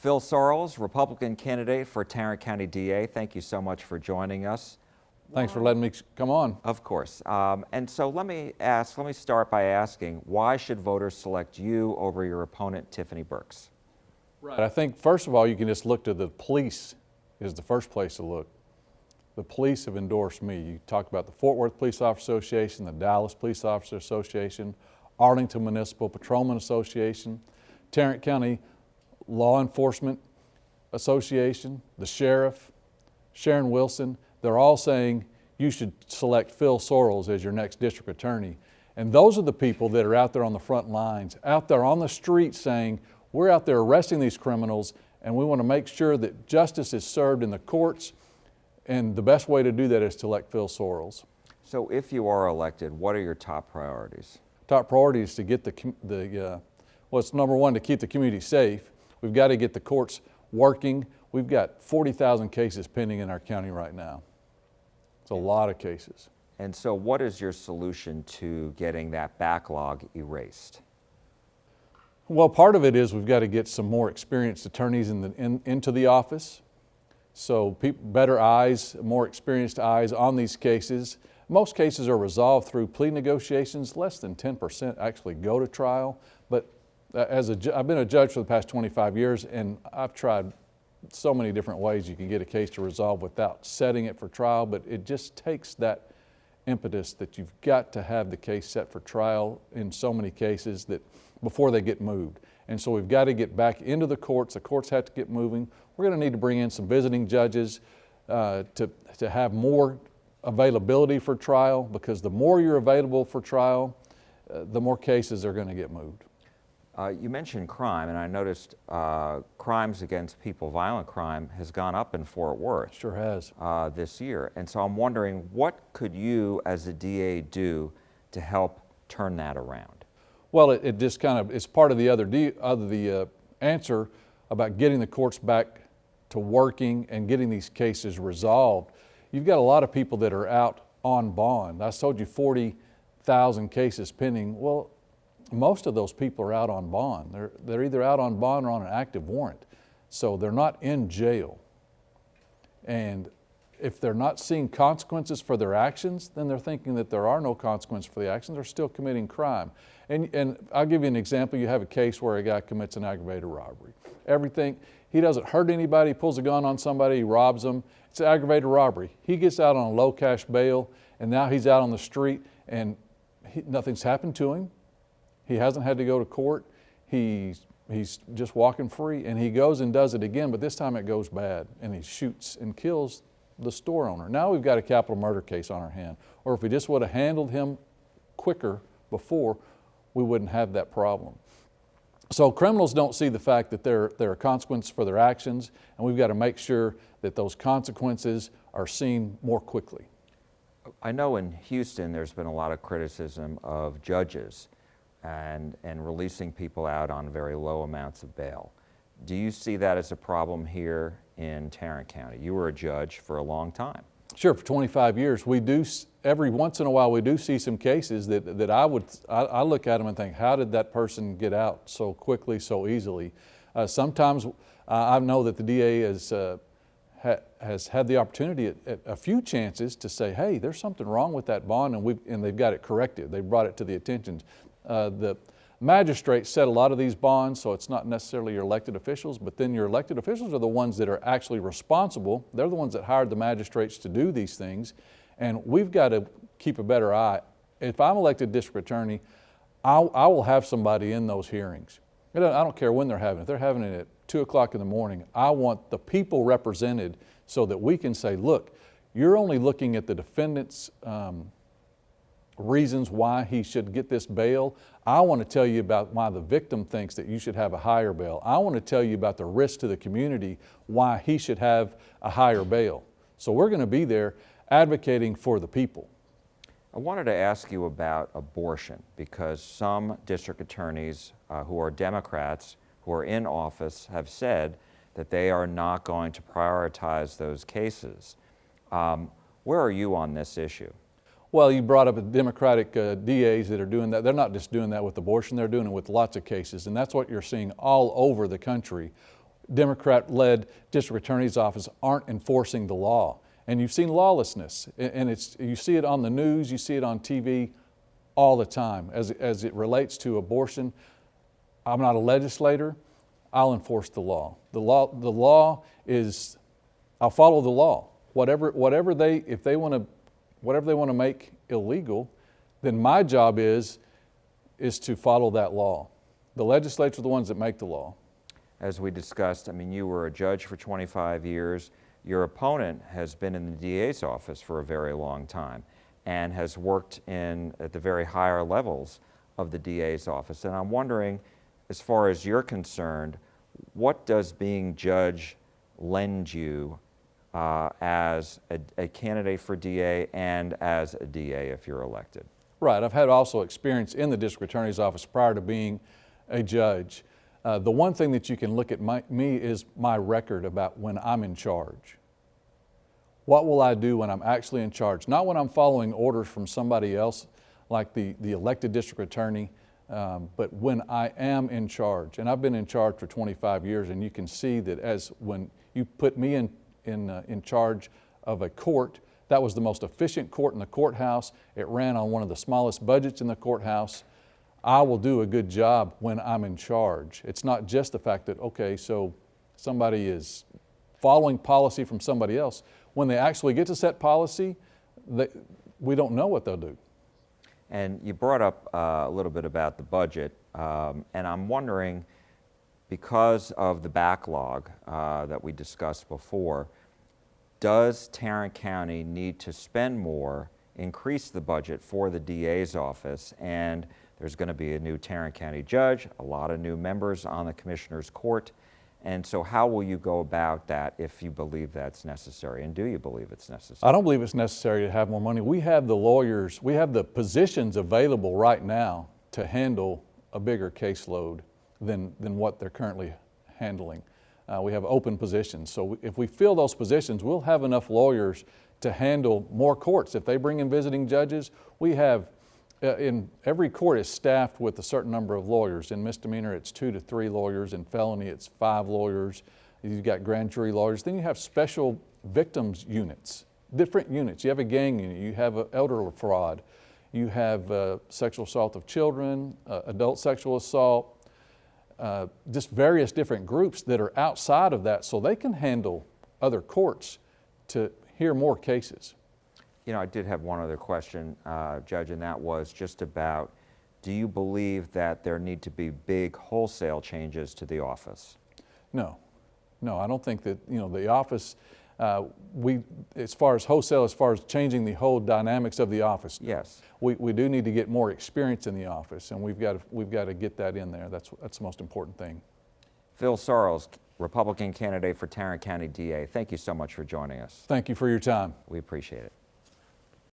Phil Sorrells, Republican candidate for Tarrant County DA, thank you so much for joining us. Thanks for letting me come on. Of course. And so let me start by asking, why should voters select you over your opponent, Tiffany Burks? Right. I think, first of all, you can just look to the police is the first place to look. The police have endorsed me. You talked about the Fort Worth Police Officer Association, the Dallas Police Officer Association, Arlington Municipal Patrolman Association, Tarrant County Law Enforcement Association, the sheriff, Sharon Wilson. They're all saying you should select Phil Sorrells as your next district attorney. And those are the people that are out there on the front lines, out there on the street saying, we're out there arresting these criminals and we want to make sure that justice is served in the courts, and the best way to do that is to elect Phil Sorrells. So if you are elected, what are your top priorities? Top priority is to get well, it's number one, to keep the community safe. We've got to get the courts working. We've got 40,000 cases pending in our county right now. It's a lot of cases. And so what is your solution to getting that backlog erased? Well, part of it is we've got to get some more experienced attorneys into the office. So better eyes, more experienced eyes on these cases. Most cases are resolved through plea negotiations. Less than 10% actually go to trial. But I've been a judge for the past 25 years, and I've tried so many different ways you can get a case to resolve without setting it for trial, but it just takes that impetus that you've got to have the case set for trial in so many cases that before they get moved. And so we've got to get back into the courts. The courts have to get moving. We're going to need to bring in some visiting judges to have more availability for trial, because the more you're available for trial, the more cases are going to get moved. You mentioned crime, and I noticed crimes against people, violent crime, has gone up in Fort Worth. Sure has. This year. And so I'm wondering, what could you as a DA do to help turn that around? Well, it just kind of, it's part of the answer about getting the courts back to working and getting these cases resolved. You've got a lot of people that are out on bond. I told you 40,000 cases pending. Well, most of those people are out on bond. They're either out on bond or on an active warrant. So they're not in jail. And if they're not seeing consequences for their actions, then they're thinking that there are no consequences for the actions. They're still committing crime. And I'll give you an example. You have a case where a guy commits an aggravated robbery. He doesn't hurt anybody, he pulls a gun on somebody, he robs them. It's an aggravated robbery. He gets out on a low cash bail, and now he's out on the street, and nothing's happened to him. He hasn't had to go to court. He's just walking free, and he goes and does it again, but this time it goes bad, and he shoots and kills the store owner. Now we've got a capital murder case on our hand. Or if we just would have handled him quicker before, we wouldn't have that problem. So criminals don't see the fact that there are consequences for their actions, and we've got to make sure that those consequences are seen more quickly. I know in Houston there's been a lot of criticism of judges and releasing people out on very low amounts of bail. Do you see that as a problem here in Tarrant County? You were a judge for a long time. Sure, for 25 years. We do, every once in a while, we do see some cases that I look at them and think, how did that person get out so quickly, so easily? Sometimes I know that the DA has had the opportunity at a few chances to say, hey, there's something wrong with that bond, and they've got it corrected. They brought it to the attention. The magistrates set a lot of these bonds, so it's not necessarily your elected officials, but then your elected officials are the ones that are actually responsible. They're the ones that hired the magistrates to do these things, and we've got to keep a better eye. If I'm elected district attorney, I will have somebody in those hearings. I don't care when they're having it. If they're having it at 2 o'clock in the morning, I want the people represented so that we can say, look, you're only looking at the defendant's reasons why he should get this bail. I want to tell you about why the victim thinks that you should have a higher bail. I want to tell you about the risk to the community, why he should have a higher bail. So we're going to be there advocating for the people. I wanted to ask you about abortion, because some district attorneys who are Democrats who are in office have said that they are not going to prioritize those cases. Where are you on this issue? Well, you brought up the Democratic DAs that are doing that. They're not just doing that with abortion, they're doing it with lots of cases, and that's what you're seeing all over the country. Democrat-led district attorney's office aren't enforcing the law. And you've seen lawlessness, and you see it on the news, you see it on TV all the time. As it relates to abortion, I'm not a legislator, I'll enforce the law. The law is, I'll follow the law. Whatever they want to make illegal, then my job is to follow that law. The legislature are the ones that make the law. As we discussed, I mean, you were a judge for 25 years. Your opponent has been in the DA's office for a very long time and has worked at the very higher levels of the DA's office. And I'm wondering, as far as you're concerned, what does being judge lend you as a candidate for DA and as a DA if you're elected? Right, I've had also experience in the district attorney's office prior to being a judge. The one thing that you can look at me is my record about when I'm in charge. What will I do when I'm actually in charge? Not when I'm following orders from somebody else like the elected district attorney, but when I am in charge. And I've been in charge for 25 years, and you can see that when you put me in charge of a court, that was the most efficient court in the courthouse. It ran on one of the smallest budgets in the courthouse. I will do a good job when I'm in charge. It's not just the fact that, okay, so somebody is following policy from somebody else. When they actually get to set policy, we don't know what they'll do. And you brought up a little bit about the budget, and I'm wondering, because of the backlog that we discussed before, does Tarrant County need to spend more, increase the budget for the DA's office? And there's going to be a new Tarrant County judge, a lot of new members on the Commissioner's Court. And so how will you go about that if you believe that's necessary? And do you believe it's necessary? I don't believe it's necessary to have more money. We have the lawyers, we have the positions available right now to handle a bigger caseload than what they're currently handling. We have open positions. So if we fill those positions, we'll have enough lawyers to handle more courts. If they bring in visiting judges, we have, in every court is staffed with a certain number of lawyers. In misdemeanor, it's 2 to 3 lawyers. In felony, it's 5 lawyers. You've got grand jury lawyers. Then you have special victims units, different units. You have a gang unit. You have an elder fraud. You have sexual assault of children, adult sexual assault, just various different groups that are outside of that so they can handle other courts to hear more cases. You know, I did have one other question, Judge, and that was just about, do you believe that there need to be big wholesale changes to the office? No, I don't think that, the office, as far as wholesale, as far as changing the whole dynamics of the office. Yes. We do need to get more experience in the office, and we've got to get that in there. That's the most important thing. Phil Sorrells, Republican candidate for Tarrant County DA, thank you so much for joining us. Thank you for your time. We appreciate it.